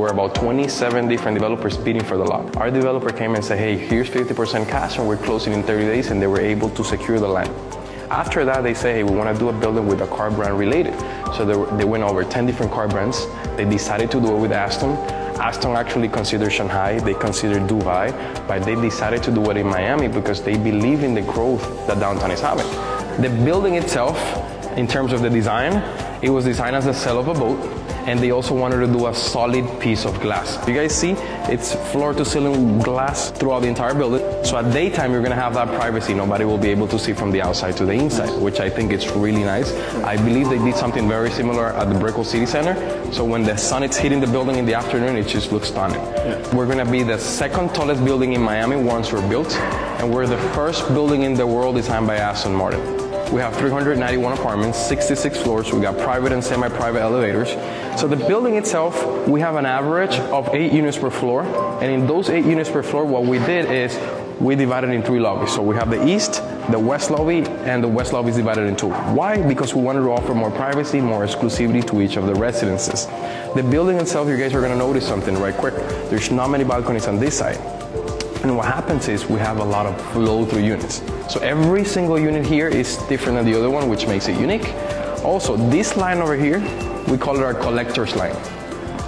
there were about 27 different developers bidding for the lot. Our developer came and said, hey, here's 50% cash and we're closing in 30 days, and they were able to secure the land. After that, they say, hey, we want to do a building with a car brand related. So they went over 10 different car brands. They decided to do it with Aston. Aston actually considered Shanghai, they considered Dubai, but they decided to do it in Miami because they believe in the growth that downtown is having. The building itself, in terms of the design, it was designed as a sail of a boat, and they also wanted to do a solid piece of glass. You guys see, it's floor to ceiling glass throughout the entire building. So at daytime, you're gonna have that privacy. Nobody will be able to see from the outside to the inside, which I think is really nice. I believe they did something very similar at the Brickell City Center. So when the sun is hitting the building in the afternoon, it just looks stunning. Yeah. We're gonna be the second tallest building in Miami once we're built, and we're the first building in the world designed by Aston Martin. We have 391 apartments, 66 floors. We got private and semi-private elevators. So the building itself, we have an average of 8 units per floor. And in those 8 units per floor, what we did is we divided in 3 lobbies. So we have the east, the west lobby, and the west lobby is divided in 2. Why? Because we wanted to offer more privacy, more exclusivity to each of the residences. The building itself, you guys are gonna notice something right quick. There's not many balconies on this side. And what happens is we have a lot of flow-through units. So every single unit here is different than the other one, which makes it unique. Also, this line over here, we call it our collector's line.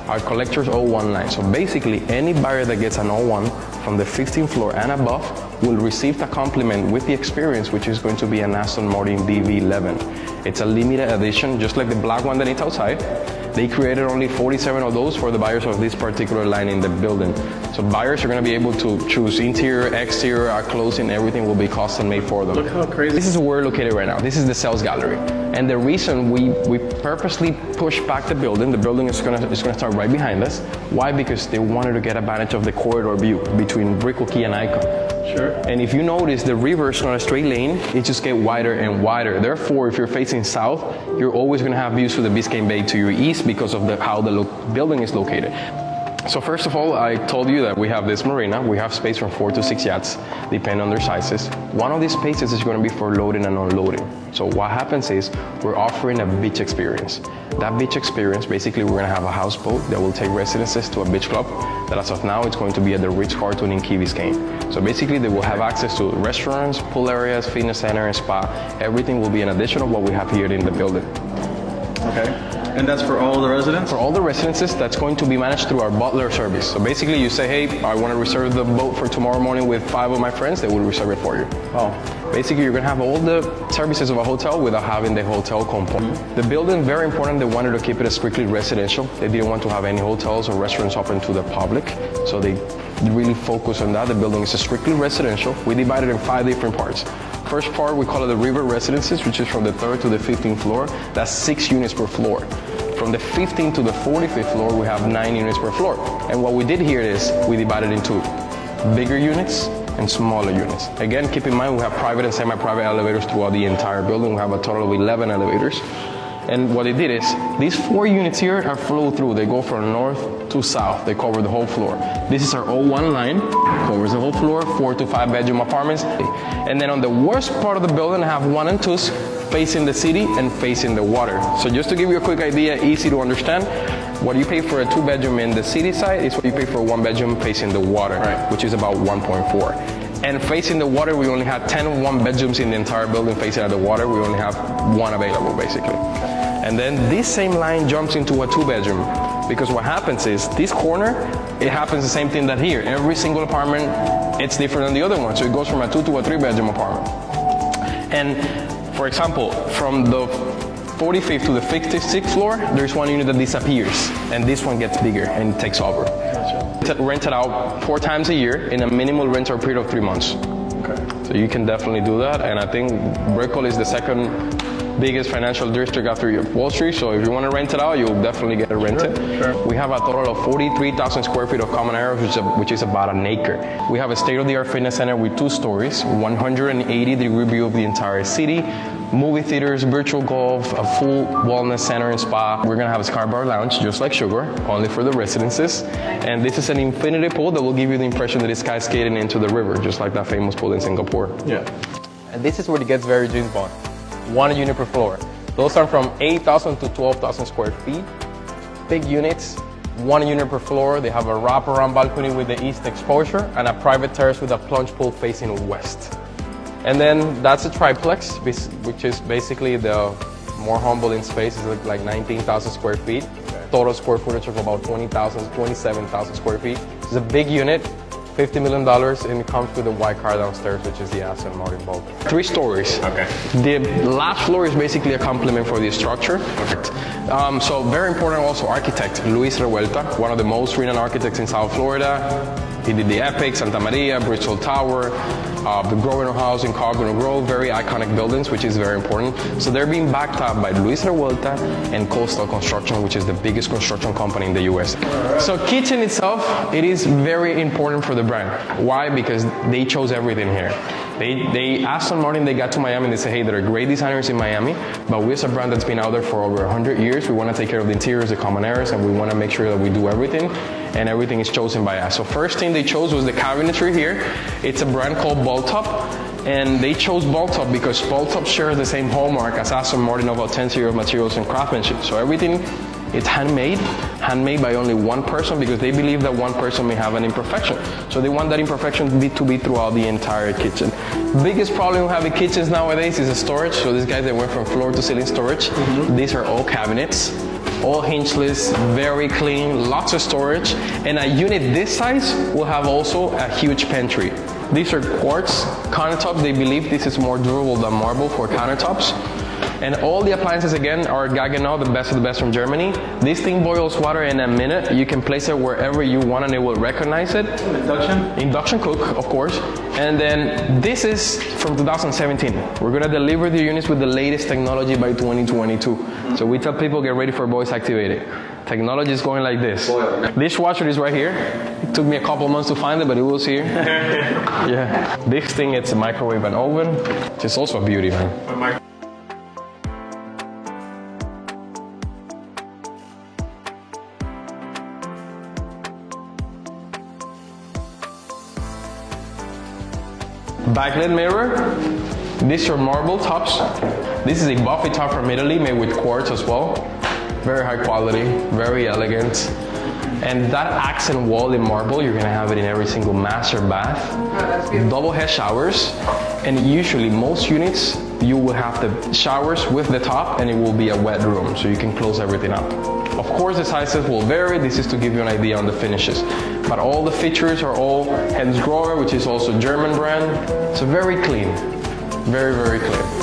Our collector's 01 line. So basically, any buyer that gets an 01 from the 15th floor and above will receive the compliment with the experience, which is going to be an Aston Martin DV11. It's a limited edition, just like the black one that is outside. They created only 47 of those for the buyers of this particular line in the building. So buyers are going to be able to choose interior, exterior, our closing, everything will be custom made for them. Look how crazy. This is where we're located right now. This is the sales gallery. And the reason we purposely pushed back the building is gonna start right behind us. Why? Because they wanted to get advantage of the corridor view between Brickell Key and Icon. Sure. And if you notice, the river is not a straight lane, it just gets wider and wider. Therefore, if you're facing south, you're always gonna have views to the Biscayne Bay to your east because of how the building is located. So first of all, I told you that we have this marina. We have space from 4 to 6 yachts, depending on their sizes. One of these spaces is going to be for loading and unloading. So what happens is we're offering a beach experience. That beach experience, basically, we're going to have a houseboat that will take residences to a beach club that as of now, it's going to be at the Ritz-Carlton in Key Biscayne. So basically, they will have access to restaurants, pool areas, fitness center, and spa. Everything will be an addition of what we have here in the building. Okay. And that's for all the residents? For all the residences, that's going to be managed through our butler service. So basically you say, hey, I want to reserve the boat for tomorrow morning with 5 of my friends, they will reserve it for you. Oh. Basically, you're going to have all the services of a hotel without having the hotel component. The building, very important, they wanted to keep it strictly residential. They didn't want to have any hotels or restaurants open to the public. So they really focus on that. The building is strictly residential. We divided it in 5 different parts. First part, we call it the River Residences, which is from the 3rd to the 15th floor. That's 6 units per floor. From the 15th to the 45th floor, we have 9 units per floor. And what we did here is we divided into bigger units and smaller units. Again, keep in mind we have private and semi-private elevators throughout the entire building. We have a total of 11 elevators. And what they did is, these 4 units here are flow through. They go from north to south. They cover the whole floor. This is our 01 line, covers the whole floor, 4 to 5 bedroom apartments. And then on the worst part of the building, I have 1 and 2s facing the city and facing the water. So just to give you a quick idea, easy to understand, what you pay for a 2-bedroom in the city side is what you pay for a 1-bedroom facing the water, right, which is about 1.4. And facing the water, we only had 10 1-bedrooms in the entire building facing at the water. We only have 1 available, basically. And then this same line jumps into a 2-bedroom, because what happens is, this corner, it happens the same thing that here. Every single apartment, it's different than the other one. So it goes from a 2 to a 3-bedroom apartment. And for example, from the 45th to the 56th floor, there's 1 unit that disappears, and this one gets bigger and takes over. Gotcha. Rented out 4 times a year in a minimal rental period of 3 months. Okay. So you can definitely do that, and I think Brickell is the second biggest financial district after Wall Street, so if you want to rent it out, you'll definitely get it rented. Sure. We have a total of 43,000 square feet of common area, which is about an acre. We have a state-of-the-art fitness center with 2 stories, 180-degree view of the entire city, movie theaters, virtual golf, a full wellness center and spa. We're going to have a Sky Bar Lounge, just like Sugar, only for the residences. And this is an infinity pool that will give you the impression that it's cascading into the river, just like that famous pool in Singapore. Yeah. And this is where it gets very James Bond. 1 unit per floor. Those are from 8,000 to 12,000 square feet. Big units, 1 unit per floor. They have a wraparound balcony with the east exposure and a private terrace with a plunge pool facing west. And then that's a triplex, which is basically the more humble in space. It's like 19,000 square feet. Total square footage of about 27,000 square feet. It's a big unit, $50 million, and it comes with a white car downstairs, which is the Aston Martin Bolt. 3 stories. Okay. The last floor is basically a complement for the structure. So very important also, architect Luis Revuelta, one of the most renowned architects in South Florida. He did the Epic, Santa Maria, Bristol Tower, the Grosvenor House in Cardinal Grove, very iconic buildings, which is very important. So they're being backed up by Luis Revuelta and Coastal Construction, which is the biggest construction company in the US. So kitchen itself, it is very important for the brand. Why? Because they chose everything here. They Aston Martin, they got to Miami and they say, hey, there are great designers in Miami, but we as a brand that's been out there for over 100 years, we want to take care of the interiors, the common areas, and we want to make sure that we do everything, and everything is chosen by us. So first thing they chose was the cabinetry here. It's a brand called Baltop, and they chose Baltop because Baltop shares the same hallmark as Aston Martin of authenticity of materials and craftsmanship. So everything, it's handmade by only one person, because they believe that one person may have an imperfection. So they want that imperfection to be throughout the entire kitchen. Biggest problem with having kitchens nowadays is the storage. So these guys, they went from floor to ceiling storage. These are all cabinets, all hingeless, very clean, lots of storage. And a unit this size will have also a huge pantry. These are quartz countertops. They believe this is more durable than marble for countertops. And all the appliances, again, are Gaggenau, the best of the best from Germany. This thing boils water in a minute. You can place it wherever you want and it will recognize it. Induction? Induction cook, of course. And then this is from 2017. We're gonna deliver the units with the latest technology by 2022. So we tell people, get ready for voice activated. Technology is going like this. Dishwasher is right here. It took me a couple months to find it, but it was here. Yeah. This thing, it's a microwave and oven. It's also a beauty, man. Backlit mirror. These are marble tops. This is a buffet top from Italy, made with quartz as well. Very high quality, very elegant. And that accent wall in marble, you're gonna have it in every single master bath. Double head showers. And usually most units, you will have the showers with the top and it will be a wet room, so you can close everything up. Of course, the sizes will vary. This is to give you an idea on the finishes. But all the features are all Hans Grohe, which is also a German brand. So very clean, very, very clean.